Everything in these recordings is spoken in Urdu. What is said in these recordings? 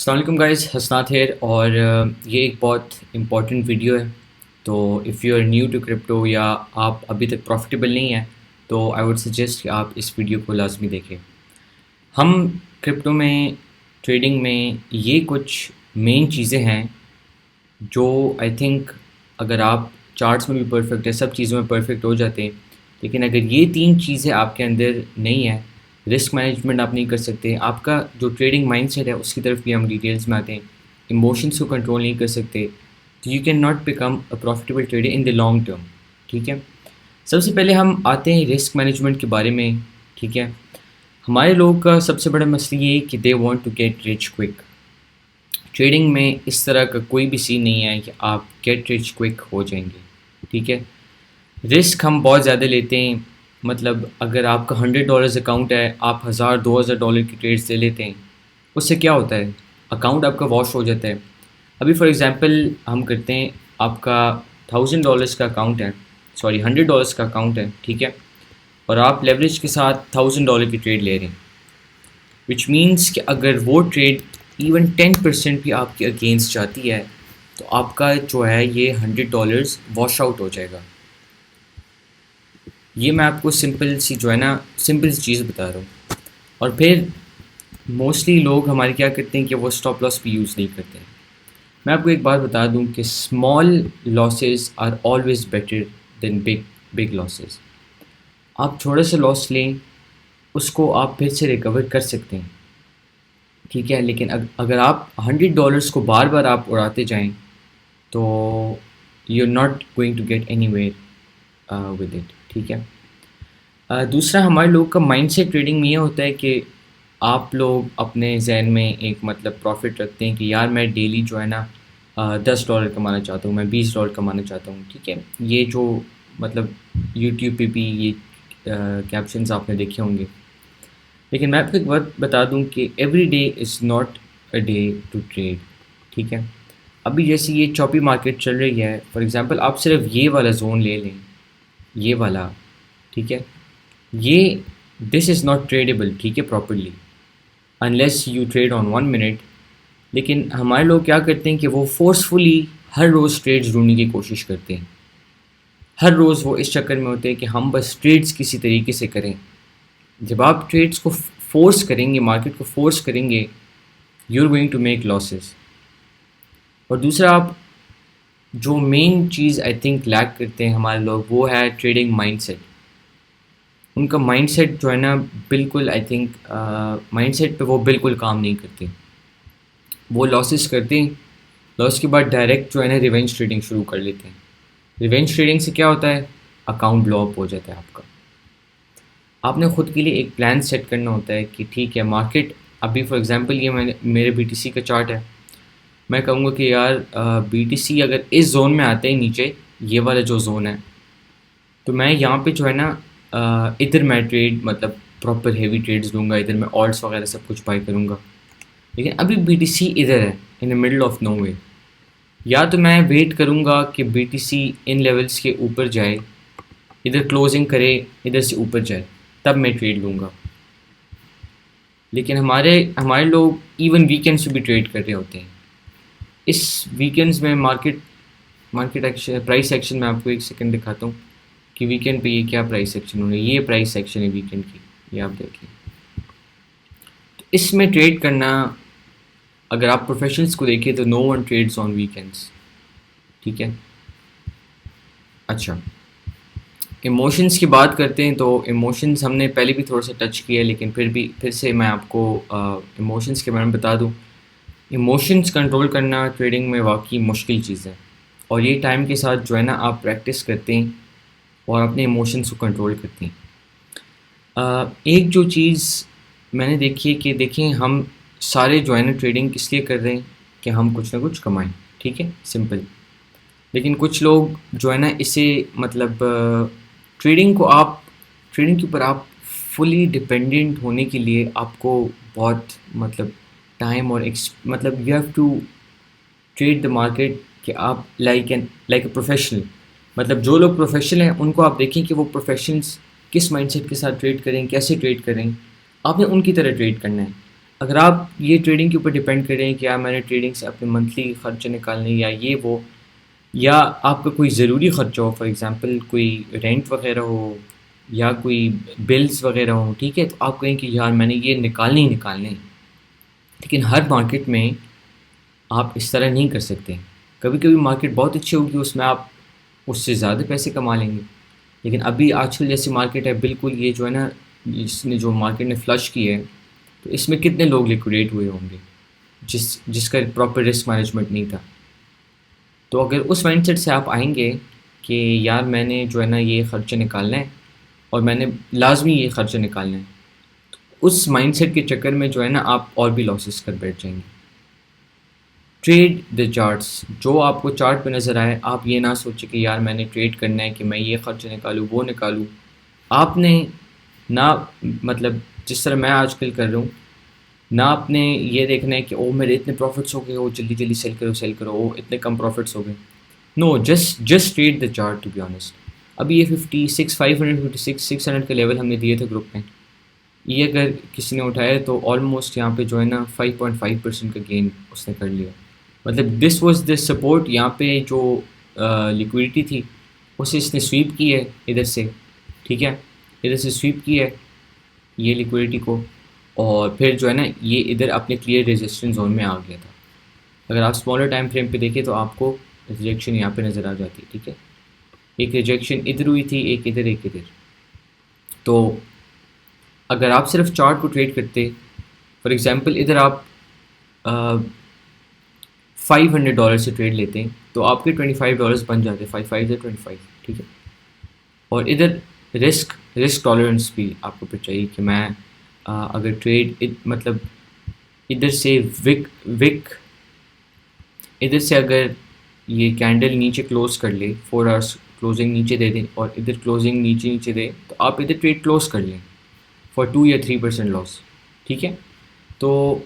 السلام علیکم گائز، حسنات ہیئر اور یہ ایک بہت امپورٹنٹ ویڈیو ہے. تو if you are new to crypto یا آپ ابھی تک پروفیٹیبل نہیں ہیں تو آئی ووڈ سجیسٹ کہ آپ اس ویڈیو کو لازمی دیکھیں. ہم کرپٹو میں ٹریڈنگ میں یہ کچھ مین چیزیں ہیں جو آئی تھنک اگر آپ چارٹس میں بھی پرفیکٹ ہے، سب چیزوں میں پرفیکٹ ہو جاتے ہیں، لیکن اگر یہ تین چیزیں آپ کے اندر نہیں ہیں، رسک مینجمنٹ آپ نہیں کر سکتے، آپ کا جو ٹریڈنگ مائنڈ سیٹ ہے اس کی طرف بھی ہم ڈیٹیلز میں آتے ہیں، ایموشنس کو کنٹرول نہیں کر سکتے، تو you can not become a profitable trader in the long term. ٹھیک ہے، سب سے پہلے ہم آتے ہیں رسک مینجمنٹ کے بارے میں. ٹھیک ہے، ہمارے لوگوں کا سب سے بڑا مسئلہ یہ ہے کہ they want to get rich quick. Trading میں اس طرح کا کوئی بھی سین نہیں ہے کہ آپ گیٹ ریچ کوئک ہو جائیں گے. ٹھیک ہے، رسک ہم بہت زیادہ لیتے ہیں. مطلب اگر آپ کا $100 اکاؤنٹ ہے، آپ $1000-2000 کی ٹریڈس لے لیتے ہیں، اس سے کیا ہوتا ہے؟ اکاؤنٹ آپ کا واش ہو جاتا ہے. ابھی فار ایگزامپل ہم کرتے ہیں، آپ کا $1000 کا اکاؤنٹ ہے، سوری $100 کا اکاؤنٹ ہے. ٹھیک ہے، اور آپ لیوریج کے ساتھ $1000 کی ٹریڈ لے رہے ہیں، وچ مینس کہ اگر وہ ٹریڈ ایون 10% بھی آپ کے اگینسٹ جاتی ہے تو آپ کا جو ہے یہ $100 واش آؤٹ ہو جائے گا. یہ میں آپ کو سمپل سی جو ہے نا سمپل سی چیز بتا رہا ہوں. اور پھر موسٹلی لوگ ہمارے کیا کرتے ہیں کہ وہ اسٹاپ لاس بھی یوز نہیں کرتے ہیں. میں آپ کو ایک بات بتا دوں کہ small losses are always better than big losses. آپ تھوڑا سا لاس لیں، اس کو آپ پھر سے ریکور کر سکتے ہیں. ٹھیک ہے، لیکن اگر آپ $100 کو بار بار آپ اڑاتے جائیں تو you are not going to get anywhere with it. ٹھیک ہے، دوسرا ہمارے لوگ کا مائنڈ سیٹ ٹریڈنگ میں یہ ہوتا ہے کہ آپ لوگ اپنے ذہن میں ایک مطلب پروفٹ رکھتے ہیں کہ یار میں ڈیلی جو ہے نا $10 کمانا چاہتا ہوں، میں $20 کمانا چاہتا ہوں. ٹھیک ہے، یہ جو مطلب یوٹیوب پہ بھی یہ کیپشنز آپ نے دیکھے ہوں گے. لیکن میں آپ کو ایک بات بتا دوں کہ every day is not a day to trade. ٹھیک ہے، ابھی جیسے یہ چوپی مارکیٹ چل رہی ہے، فار ایگزامپل آپ صرف یہ والا زون لے لیں، یہ والا. ٹھیک ہے، یہ دس از ناٹ ٹریڈیبل. ٹھیک ہے، properly unless you trade on 1 minute. لیکن ہمارے لوگ کیا کرتے ہیں کہ وہ فورسفلی ہر روز ٹریڈز ڈھونڈنے کی کوشش کرتے ہیں. ہر روز وہ اس چکر میں ہوتے ہیں کہ ہم بس ٹریڈز کسی طریقے سے کریں. جب آپ ٹریڈس کو فورس کریں گے، مارکیٹ کو فورس کریں گے، you are going to make losses. اور دوسرا آپ جو مین چیز آئی تھنک لیک کرتے ہیں ہمارے لوگ، وہ ہے ٹریڈنگ مائنڈ سیٹ. ان کا مائنڈ سیٹ جو ہے نا بالکل آئی تھنک مائنڈ سیٹ پہ وہ بالکل کام نہیں کرتے. وہ لاسز کرتے ہیں، لاس کے بعد ڈائریکٹ جو ہے نا ریونج ٹریڈنگ شروع کر لیتے ہیں. ریونج ٹریڈنگ سے کیا ہوتا ہے؟ اکاؤنٹ بلو اپ ہو جاتا ہے آپ کا. آپ نے خود کے لیے ایک پلان سیٹ کرنا ہوتا ہے کہ ٹھیک ہے مارکیٹ ابھی فار ایگزامپل یہ میرے بی ٹی سی کا چارٹ ہے. میں کہوں گا کہ یار بی ٹی سی اگر اس زون میں آتے ہیں نیچے، یہ والا جو زون ہے، تو میں یہاں پہ جو ہے نا ادھر میں ٹریڈ مطلب پراپر ہیوی ٹریڈز لوں گا، ادھر میں آلٹس وغیرہ سب کچھ بائی کروں گا. لیکن ابھی بی ٹی سی ادھر ہے ان دا مڈل آف نو وے. یا تو میں ویٹ کروں گا کہ بی ٹی سی ان لیولس کے اوپر جائے، ادھر کلوزنگ کرے، ادھر سے اوپر جائے، تب میں ٹریڈ لوں گا. لیکن ہمارے لوگ ایون ویکینڈس پہ بھی ٹریڈ کر رہے ہوتے ہیں. اس ویکینڈس میں مارکیٹ ایکشن پرائس ایکشن میں آپ کو ایک سیکنڈ دکھاتا ہوں کہ ویکینڈ پہ یہ کیا پرائس ایکشن ہو رہا ہے. یہ پرائس ایکشن ہے ویکینڈ کی، یہ آپ دیکھیں. تو اس میں ٹریڈ کرنا، اگر آپ پروفیشنلس کو دیکھیں تو نو ون ٹریڈس آن ویکینڈس. ٹھیک ہے، اچھا ایموشنس کی بات کرتے ہیں تو ایموشنس ہم نے پہلے بھی تھوڑا سا ٹچ کیا ہے، لیکن پھر سے میں آپ کو ایموشنس کے بارے میں بتا دوں. ایموشنس کنٹرول کرنا ٹریڈنگ میں واقعی مشکل چیز ہے، اور یہ ٹائم کے ساتھ جو ہے نا آپ پریکٹس کرتے ہیں اور اپنے ایموشنس کو کنٹرول کرتے ہیں. ایک جو چیز میں نے دیکھی ہے کہ دیکھیں ہم سارے جو ہے نا ٹریڈنگ کس لیے کر رہے ہیں کہ ہم کچھ نہ کچھ کمائیں. ٹھیک ہے، سمپل. لیکن کچھ لوگ جو ہے نا اسے مطلب ٹریڈنگ کے اوپر آپ فلی ڈپینڈنٹ ہونے کے لیے آپ کو بہت مطلب ٹائم اور مطلب you have to trade the market کہ آپ لائک اے پروفیشنل. مطلب جو لوگ پروفیشنل ہیں ان کو آپ دیکھیں کہ وہ پروفیشنلس کس مائنڈ سیٹ کے ساتھ ٹریڈ کریں، کیسے ٹریڈ کریں. آپ نے ان کی طرح ٹریڈ کرنا ہے. اگر آپ یہ ٹریڈنگ کے اوپر ڈپینڈ کریں کہ میں نے ٹریڈنگ سے اپنے منتھلی خرچے نکالنے یا یہ وہ، یا آپ کا کوئی ضروری خرچہ ہو، فار ایگزامپل کوئی رینٹ وغیرہ ہو یا کوئی بلز وغیرہ ہوں، ٹھیک ہے، تو آپ کہیں کہ یار میں نے یہ نکالنے ہی نکالنے ہیں. لیکن ہر مارکیٹ میں آپ اس طرح نہیں کر سکتے. کبھی کبھی مارکیٹ بہت اچھی ہوگی، اس میں آپ اس سے زیادہ پیسے کما لیں گے. لیکن ابھی آج کل جیسی مارکیٹ ہے، بالکل یہ جو ہے نا، اس نے جو مارکیٹ نے فلش کی ہے، تو اس میں کتنے لوگ لیکوڈیٹ ہوئے ہوں گے جس کا پراپر رسک مینجمنٹ نہیں تھا. تو اگر اس مائنڈ سیٹ سے آپ آئیں گے کہ یار میں نے جو ہے نا یہ خرچے نکالنا ہے اور میں نے لازمی یہ خرچے نکالنا ہے، اس مائنڈ سیٹ کے چکر میں جو ہے نا آپ اور بھی لاسز کر بیٹھ جائیں گے. ٹریڈ دا چارٹس، جو آپ کو چارٹ پہ نظر آئے، آپ یہ نہ سوچیں کہ یار میں نے ٹریڈ کرنا ہے کہ میں یہ خرچہ نکالوں وہ نکالوں. آپ نے نہ، مطلب جس طرح میں آج کل کر رہا ہوں، نہ آپ نے یہ دیکھنا ہے کہ او میرے اتنے پروفٹس ہو گئے، او جلدی جلدی سیل کرو، او اتنے کم پروفٹس ہو گئے. No, just read the chart. To be honest, ابھی یہ 556 کا لیول ہم نے دیے تھے گروپ میں، یہ اگر کسی نے اٹھایا تو آلموسٹ یہاں پہ جو ہے نا 5.5% کا گین اس نے کر لیا. مطلب دس واز دا سپورٹ. یہاں پہ جو لیکوڈیٹی تھی اسے اس نے سویپ کی ہے ادھر سے، ٹھیک ہے، ادھر سے سویپ کی ہے یہ لیکوڈیٹی کو، اور پھر جو ہے نا یہ ادھر اپنے کلیئر ریزسٹنس زون میں آ گیا تھا. اگر آپ اسمالر ٹائم فریم پہ دیکھیں تو آپ کو ریجیکشن یہاں پہ نظر آ جاتی ہے، ٹھیک ہے، ایک ریجیکشن ادھر ہوئی تھی، ایک ادھر ایک ادھر. تو اگر آپ صرف چارٹ کو ٹریڈ کرتے، فار ایگزامپل ادھر آپ $500 سے ٹریڈ لیتے ہیں تو آپ کے $25 بن جاتے، 5×5 = 25، ٹھیک ہے. اور ادھر رسک ٹالرنس بھی آپ کو پھر چاہیے کہ میں اگر ٹریڈ مطلب ادھر سے ادھر سے اگر یہ کینڈل نیچے کلوز کر لے، 4 آورس کلوزنگ نیچے دے دیں اور ادھر کلوزنگ نیچے دے، تو آپ ادھر ٹریڈ کلوز کر لیں فار 2 یا 3% لاس، ٹھیک ہے. تو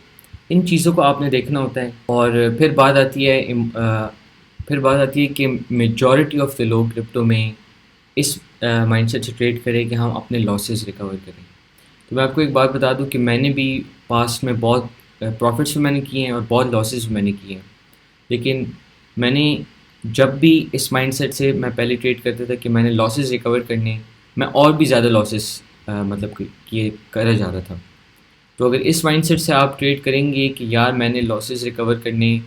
ان چیزوں کو آپ نے دیکھنا ہوتا ہے. اور پھر بات آتی ہے کہ میجورٹی آف دا لوگ کرپٹو میں اس مائنڈ سیٹ سے ٹریڈ کریں کہ ہم اپنے لاسز ریکور کریں. تو میں آپ کو ایک بات بتا دوں کہ میں نے بھی پاسٹ میں بہت پروفٹس بھی میں نے کیے ہیں اور بہت لاسز بھی میں نے کیے ہیں. لیکن میں نے جب بھی اس مائنڈ سیٹ سے میں پہلے ٹریڈ کرتا تھا کہ میں نے لاسز ریکور کرنے، میں اور بھی زیادہ لاسز مطلب کہ کرا جا رہا تھا. تو اگر اس مائنڈ سیٹ سے آپ ٹریڈ کریں گے کہ یار میں نے لاسز ریکور کرنے،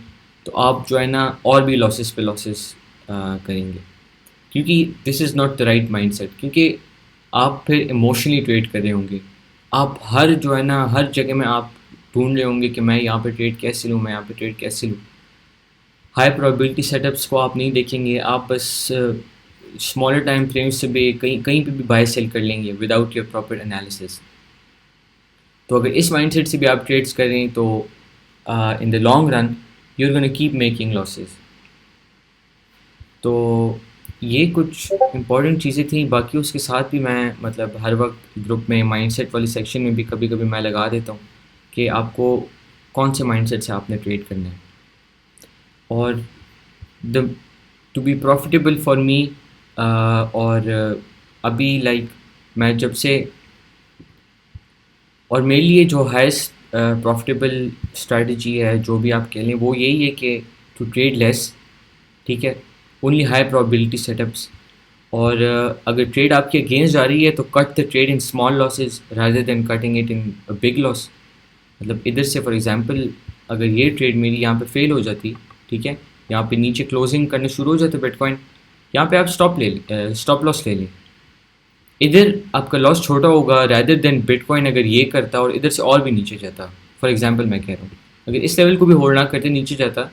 تو آپ جو ہے نا اور بھی لاسز پہ لاسز کریں گے، کیونکہ this is not the right mindset. کیونکہ آپ پھر ایموشنلی ٹریڈ کر رہے ہوں گے، آپ جو ہے نا ہر جگہ میں آپ ڈھونڈ رہے ہوں گے کہ میں یہاں پہ ٹریڈ کیسے لوں، میں یہاں پہ ٹریڈ کیسے لوں. ہائی پرابیلٹی سیٹ اپس کو آپ نہیں دیکھیں گے، آپ بس اسمالر ٹائم فریمس سے بھی کہیں پہ بھی بائی سیل کر لیں گے وداؤٹ یور پراپر انالیسس. تو اگر اس مائنڈ سیٹ سے بھی آپ ٹریڈس کریں تو in the long run you are gonna keep making losses. تو یہ کچھ امپورٹنٹ چیزیں تھیں. باقی اس کے ساتھ بھی میں مطلب ہر وقت گروپ میں مائنڈ سیٹ والی سیکشن میں بھی کبھی کبھی میں لگا دیتا ہوں کہ آپ کو کون سے مائنڈ سیٹ سے آپ نے ٹریڈ کرنا ہے. اور to be profitable for me, اور ابھی لائک میں جب سے، اور میرے لیے جو ہائیسٹ پروفیٹیبل اسٹریٹجی ہے جو بھی آپ کہہ لیں، وہ یہی ہے کہ ٹو ٹریڈ لیس، ٹھیک ہے، اونلی ہائی پرابیلٹی سیٹ اپس. اور اگر ٹریڈ آپ کی اگینسٹ جا رہی ہے تو cut the trade in small losses rather than cutting it in big loss. مطلب ادھر سے فار ایگزامپل اگر یہ ٹریڈ میری یہاں پہ فیل ہو جاتی، ٹھیک ہے، یہاں پہ نیچے کلوزنگ کرنے شروع ہو جاتے بٹ کوائن، یہاں پہ آپ اسٹاپ لاس لے لیں. ادھر آپ کا لاس چھوٹا ہوگا رادر دین بٹ کوائن اگر یہ کرتا اور ادھر سے اور بھی نیچے جاتا. فار ایگزامپل میں کہہ رہا ہوں اگر اس لیول کو بھی ہولڈ نہ کرتے نیچے جاتا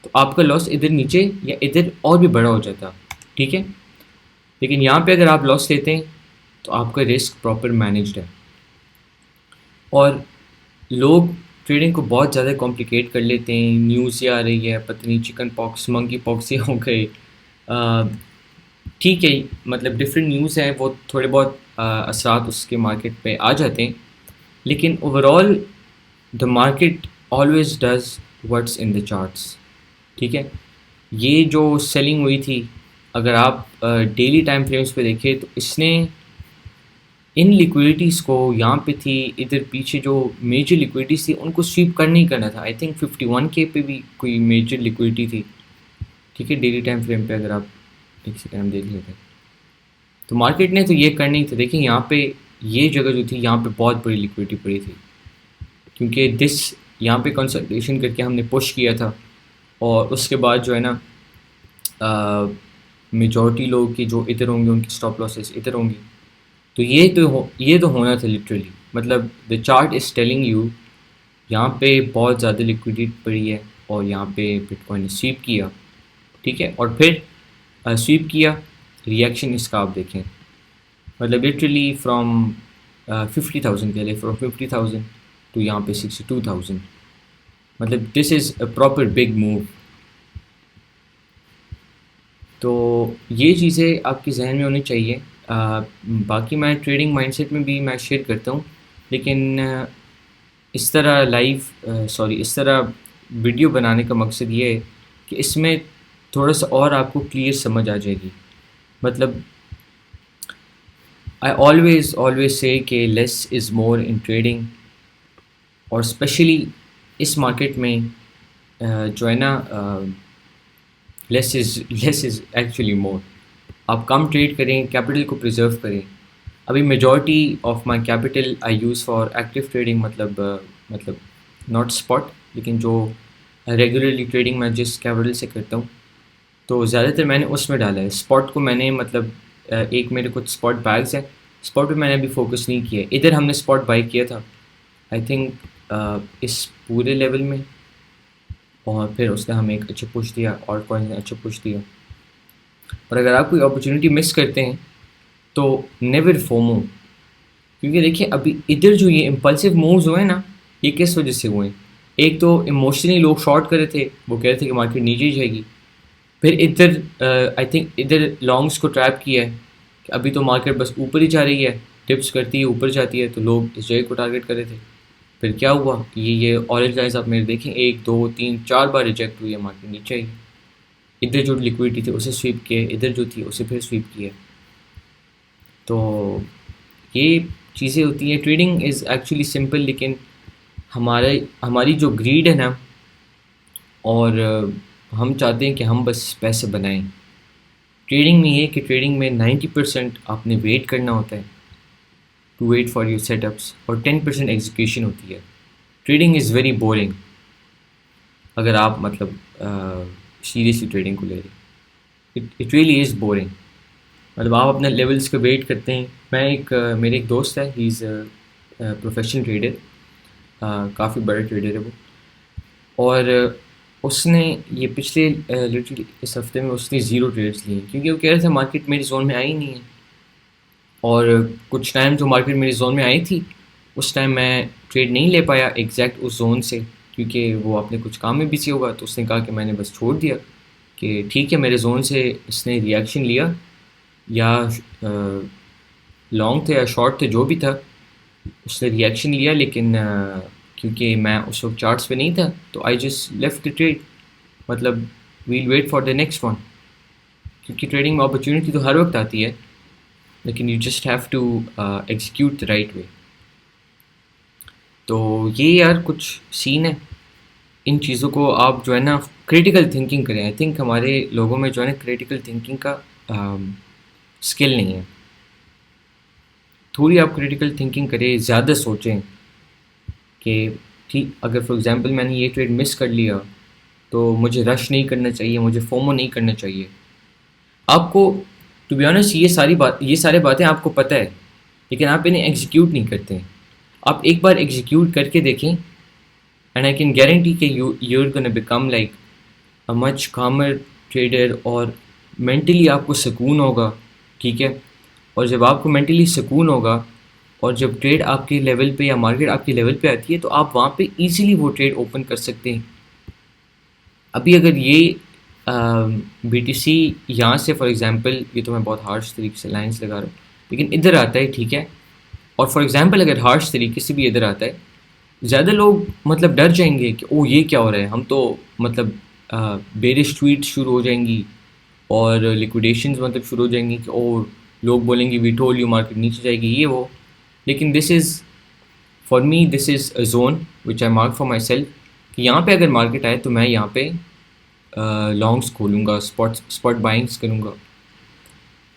تو آپ کا لاس ادھر نیچے یا ادھر اور بھی بڑا ہو جاتا، ٹھیک ہے. لیکن یہاں پہ اگر آپ لاس لیتے ہیں تو آپ کا رسک پراپر مینیجڈ ہے. اور لوگ ٹریڈنگ کو بہت زیادہ کمپلیکیٹ کر لیتے ہیں. نیوز یہ آ رہی ہے پتہ نہیں چکن پاکس منکی پاکس یہ ہو گئے، ٹھیک ہے، مطلب ڈفرینٹ نیوز ہیں، وہ تھوڑے بہت اثرات اس کے مارکیٹ پہ آ جاتے ہیں. لیکن over all the market always does what's in the charts, ٹھیک ہے. یہ جو سیلنگ ہوئی تھی اگر آپ ڈیلی ٹائم فریمس پہ دیکھیں تو ان لیکوڈیٹیز کو یہاں پہ تھی، ادھر پیچھے جو میجر لیکوڈیٹیز تھی ان کو سویپ کرنا ہی کرنا تھا. آئی تھنک 51K پہ بھی کوئی میجر لیکوڈیٹی تھی. ٹھیک ہے، ڈیلی ٹائم فریم پہ اگر آپ ایک سیکنڈ دیکھ لیتے تو مارکیٹ نے تو یہ کرنا ہی تھا. دیکھیں یہاں پہ یہ جگہ جو تھی یہاں پہ بہت بڑی لیکوڈیٹی پڑی تھی، کیونکہ یہاں پہ کنسلٹیشن کر کے ہم نے پش کیا تھا، اور اس کے بعد جو ہے نا میجورٹی لوگ کی جو ادھر ہوں گے ان کی اسٹاپ لاسز ادھر ہوں گی. تو یہ تو ہونا تھا لٹرلی. مطلب دا چارٹ از ٹیلنگ یو یہاں پہ بہت زیادہ لیکوڈیٹی پڑی ہے، اور یہاں پہ بٹ کوائن نے سویپ کیا. ٹھیک ہے، اور پھر سویپ کیا، ریئیکشن اس کا آپ دیکھیں. مطلب لٹرلی فرام 50,000 کے لیے، فرام 50,000 ٹو یہاں پہ 62,000. مطلب دس is a proper big move. تو یہ چیزیں آپ کے ذہن میں ہونی چاہیے. باقی میں ٹریڈنگ مائنڈ سیٹ میں بھی میں شیئر کرتا ہوں، لیکن اس طرح اس طرح ویڈیو بنانے کا مقصد یہ ہے کہ اس میں تھوڑا سا اور آپ کو کلیئر سمجھ آ جائے گی. مطلب آئی آلویز سے کہ لیس از مور ان ٹریڈنگ، اور اسپیشلی اس مارکیٹ میں جو ہے نا لیس از ایکچولی مور. آپ کم ٹریڈ کریں، کیپٹل کو پریزرو کریں. ابھی majority of my capital I use for active trading, مطلب ناٹ اسپاٹ، لیکن جو ریگولرلی ٹریڈنگ میں جس کیپٹل سے کرتا ہوں تو زیادہ تر میں نے اس میں ڈالا ہے. اسپاٹ کو میں نے مطلب ایک میرے کچھ اسپاٹ بیگز ہیں، اسپاٹ پہ میں نے ابھی فوکس نہیں کیا. ادھر ہم نے اسپاٹ بائی کیا تھا آئی تھنک اس پورے لیول میں، اور پھر اس نے ہمیں ایک اچھا پش دیا، اور کوائن نے اچھا پش دیا. اور اگر آپ کوئی اپرچونیٹی مس کرتے ہیں تو نیور فومو، کیونکہ دیکھیں ابھی ادھر جو یہ امپلسو مووز ہوئے نا یہ کس وجہ سے ہوئے ہیں. ایک تو ایموشنلی لوگ شارٹ کر رہے تھے، وہ کہہ رہے تھے کہ مارکیٹ نیچے ہی جائے گی. پھر ادھر آئی تھنک ادھر لانگس کو ٹریپ کیا ہے کہ ابھی تو مارکیٹ بس اوپر ہی جا رہی ہے، ٹپس کرتی ہے اوپر جاتی ہے، تو لوگ اس جگہ کو ٹارگیٹ کر رہے تھے. پھر کیا ہوا، یہ اورنج لائنز آپ میرے دیکھیں 1 2 3 4 بار ریجیکٹ ہوئی ہے، مارکیٹ نیچے آئی. ادھر جو لیکوڈیٹی تھی اسے سویپ کیا، ادھر جو تھی اسے پھر سویپ کیا. تو یہ چیزیں ہوتی ہیں. ٹریڈنگ از ایکچولی سمپل، لیکن ہماری جو گریڈ ہے نا، اور ہم چاہتے ہیں کہ ہم بس پیسے بنائیں. ٹریڈنگ میں یہ کہ ٹریڈنگ میں 90% آپ نے ویٹ کرنا ہوتا ہے، to wait for your setups, اور 10% ایگزیکیوشن ہوتی ہے. ٹریڈنگ از ویری بورنگ اگر آپ مطلب سیریسلی ٹریڈنگ کو لے رہے. It really is boring. مطلب آپ اپنے لیولس کا ویٹ کرتے ہیں. میرے ایک دوست ہے، ہی از پروفیشنل ٹریڈر، کافی بڑا ٹریڈر ہے وہ، اور اس نے یہ پچھلے لٹرلی اس ہفتے میں اس نے 0 ٹریڈس لیے، کیونکہ وہ کہہ رہے تھے مارکیٹ میری زون میں آئی نہیں ہے. اور کچھ ٹائم جو مارکیٹ میری زون میں آئی تھی اس ٹائم میں ٹریڈ نہیں لے پایا ایگزیکٹ اس زون سے، کیونکہ وہ اپنے کچھ کام میں بزی ہوگا. تو اس نے کہا کہ میں نے بس چھوڑ دیا کہ ٹھیک ہے، میرے زون سے اس نے ریئیکشن لیا، یا لانگ تھے یا شارٹ تھے جو بھی تھا اس نے ریئیکشن لیا، لیکن کیونکہ میں اس وقت چارٹس پہ نہیں تھا تو I just left the trade. مطلب well wait for the next one, کیونکہ ٹریڈنگ میں اپرچونیٹی تو ہر وقت آتی ہے، لیکن you just have to execute the right way. تو یہ یار کچھ سین ہے. ان چیزوں کو آپ جو ہے نا کریٹیکل تھنکنگ کریں. آئی تھنک ہمارے لوگوں میں جو ہے نا کریٹیکل تھنکنگ کا اسکل نہیں ہے. تھوڑی آپ کریٹیکل تھنکنگ کریں، زیادہ سوچیں کہ ٹھیک اگر فار ایگزامپل میں نے یہ ٹریڈ مس کر لیا تو مجھے رش نہیں کرنا چاہیے، مجھے فومو نہیں کرنا چاہیے. آپ کو ٹو بی آنیسٹ یہ سارے باتیں آپ کو پتہ ہے، لیکن آپ انہیں ایگزیکیوٹ نہیں کرتے ہیں. آپ ایک بار ایگزیکیوٹ کر کے دیکھیں، اینڈ آئی کین گارنٹی کہ you are gonna become like a much calmer trader, اور مینٹلی آپ کو سکون ہوگا. ٹھیک ہے، اور جب آپ کو مینٹلی سکون ہوگا اور جب ٹریڈ آپ کے لیول پہ یا مارکیٹ آپ کے لیول پہ آتی ہے تو آپ وہاں پہ ایزیلی وہ ٹریڈ اوپن کر سکتے ہیں. ابھی اگر یہ بی ٹی سی یہاں سے فار ایگزامپل، یہ تو میں بہت ہارش طریقے سے لائنس لگا رہا ہوں، لیکن ادھر آتا ہے ٹھیک ہے، اور فار ایگزامپل اگر ہارش طریقے سے بھی ادھر آتا ہے، زیادہ لوگ مطلب ڈر جائیں گے کہ او یہ کیا ہو رہا ہے، ہم تو مطلب بیرش ٹویٹس شروع ہو جائیں گی، اور لیکوڈیشنز مطلب شروع ہو جائیں گی کہ او لوگ بولیں گے وی ٹول یو مارکیٹ نیچے جائے گی، یہ وہ. لیکن this is for me this is a zone which I mark for myself کہ یہاں پہ اگر مارکیٹ آئے تو میں یہاں پہ لانگس کھولوں گا، اسپاٹ بائنگس کروں گا.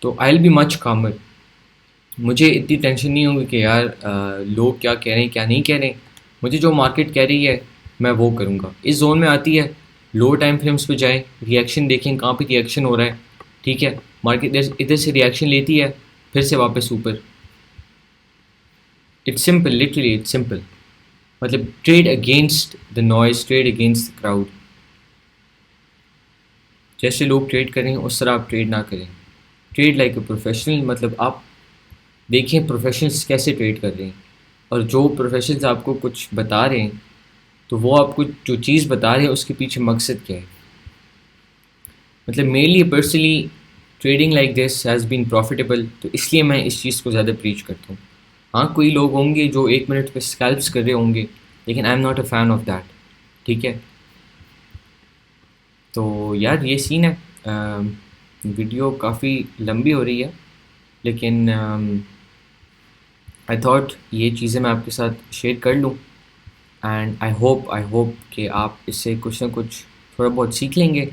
تو آئی ول بی مچ کامر. مجھے اتنی ٹینشن نہیں ہوگی کہ یار لوگ کیا کہہ رہے ہیں کیا نہیں کہہ رہے ہیں. مجھے جو مارکیٹ کہہ رہی ہے میں وہ کروں گا. اس زون میں آتی ہے لو ٹائم فریمس پہ جائیں، ریئیکشن دیکھیں کہاں پہ ریئیکشن ہو رہا ہے. ٹھیک ہے، مارکیٹ ادھر سے ریئیکشن لیتی ہے پھر سے واپس اوپر. It's simple, literally it's simple. مطلب trade against the noise, trade against the crowd. جیسے لوگ ٹریڈ کریں اس طرح آپ ٹریڈ نہ کریں. Trade like a professional. مطلب آپ دیکھیں پروفیشنلس کیسے ٹریڈ کر رہے ہیں، اور جو پروفیشنلز آپ کو کچھ بتا رہے ہیں تو وہ آپ کو جو چیز بتا رہے ہیں اس کے پیچھے مقصد کیا ہے. مطلب میرے لیے personally trading like this has been profitable, تو اس لیے میں اس چیز کو زیادہ پریچ کرتا ہوں. ہاں کوئی لوگ ہوں گے جو 1 منٹ پہ اسکیلپس کر رہے ہوں گے، لیکن I am not a fan of that. ٹھیک ہے، تو یار یہ سین ہے. ویڈیو کافی لمبی ہو رہی ہے، لیکن آئی تھاٹ یہ چیزیں میں آپ کے ساتھ شیئر کر لوں. اینڈ آئی ہوپ کہ آپ اس سے کچھ نہ کچھ تھوڑا بہت سیکھ لیں گے.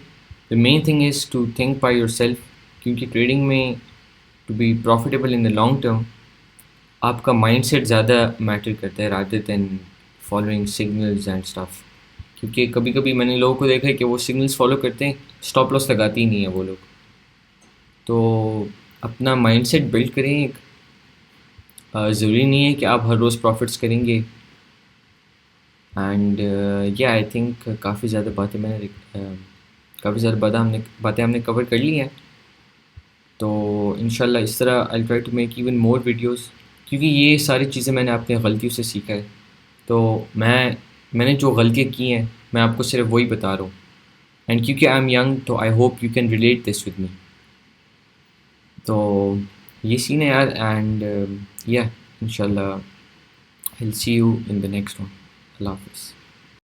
The main thing is to think by yourself, کیونکہ ٹریڈنگ میں to be profitable in the long term آپ کا مائنڈ سیٹ زیادہ میٹر کرتا ہے rather than following signals and stuff. کیونکہ کبھی کبھی میں نے لوگوں کو دیکھا ہے کہ وہ سگنلز فالو کرتے ہیں، اسٹاپ لاس لگاتے ہی نہیں ہیں وہ لوگ. تو اپنا مائنڈ سیٹ بلڈ کریں. ایک ضروری نہیں ہے کہ آپ ہر روز پروفٹس کریں گے. اینڈ یہ آئی تھنک کافی زیادہ باتیں ہم نے کور کر لی ہیں. تو انشاءاللہ اس طرح I try to make even more videos, کیونکہ یہ ساری چیزیں میں نے اپنے غلطیوں سے سیکھا ہے. تو میں نے جو غلطیاں کی ہیں میں آپ کو صرف وہی بتا رہا ہوں. اینڈ کیونکہ آئی ایم ینگ تو I hope you can relate this with me. تو یہ سین ہے یار. اینڈ یا انشاءاللہ I'll see you in the next one. Allah Hafiz.